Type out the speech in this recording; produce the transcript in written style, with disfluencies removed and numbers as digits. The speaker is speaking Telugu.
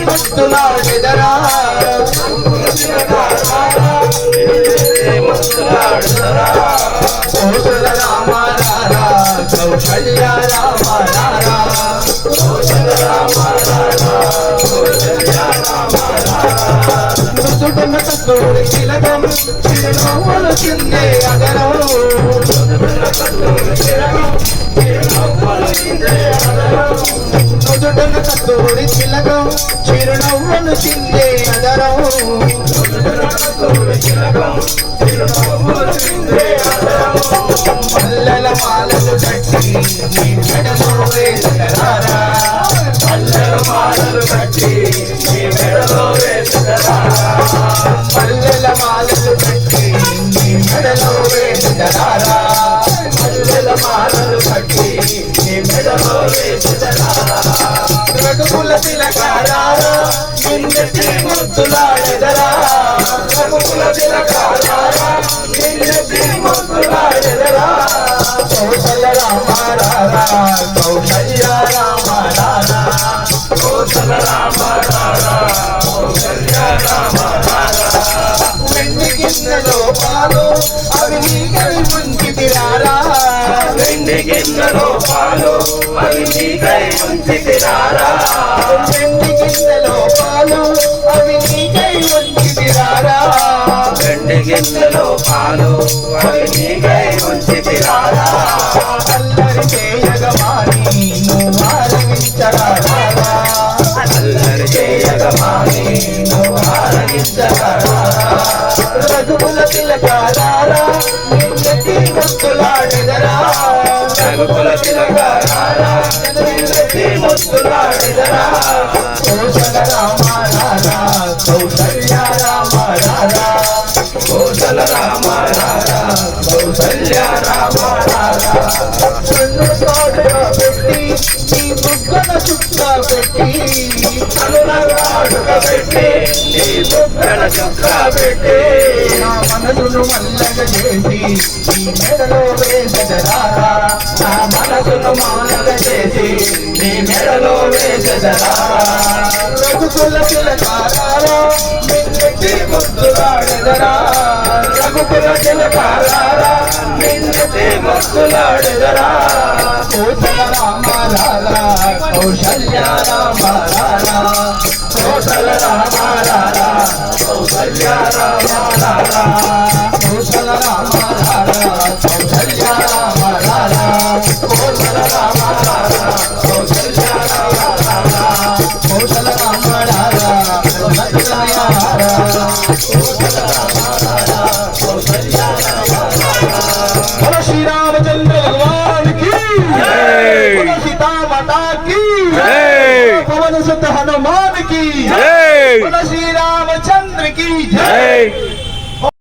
ముద్దులాడెదరా కోసల రామ రారా కౌసల్య రామ రారా మృదుడున కస్తూరి తిలకం చిరునవ్వులు చిందే అగరం మృదుడున కస్తూరి తిలకం చిరునవ్వులు చిందే అగరం మల్లెల మాలలు కట్టి నీ మెడలో వేసుకరారా మల్లెల మాలలు కట్టి నీ మెడలో వేసుకరారా మల్లెల మాలలు కట్టి నీ మెడలో వేసుకరారా మల్లెల మాలలు కట్టి నీ మెడలో వేసుకరారా రఘుకుల తిలకారా నిన్నటి ముద్దులాడెదరా రఘుకుల తిలకారా నిన్నటి ముద్దులాడెదరా కౌసల్య రామ రారా కౌసల్య రామ రారా కౌసల్య రామ రారా కౌసల్య రామ రారా వెండి గిన్నెలో పాలు అవి నీకై ముంచితిరారా వెండి గిన్నెలో పాలు అవి నీకై ముంచితిరారా వెండి గిన్నెలో పాలు అవి నీకై ముంచితిరారా వెండి గిన్నెలో పాలు అవి నీకై ముంచితిరారా అల్లరి చేయగమాని నువ్వు ఆరగించరారా అల్లరి చేయగమాని నువ్వు ఆరగించరారా రఘుకుల తిలకారా నిన్నటి ముద్దులాడెదరా రఘుకుల తిలకారా నిన్నటి ముద్దులాడెదరా కోసల రామ రారా కౌసల్య రామ రారా కోసల రామ రారా కౌసల్య రామ రారా కన్ను తోడుగా పెట్టి నీ బుగ్గన చుక్క పెట్టి కనులగాడుగా పెట్టి నీ బుగ్గన చుక్క పెట్టి నా మనసును మల్లగ చేసి నీ మెడలో వేసెదరారా నా మనసును మాలగ చేసి నీ మెడలో వేసెదరారా రఘుకుల తిలకారా నిన్నటి ముద్దులాడెదరా రఘుకుల తిలకారా నిన్నటి ముద్దులాడెదరా కోసల రామ రారా కౌసల్య రామ రారా కోసల రామ రారా కౌసల్య రామ రారా కోసల రామ రారా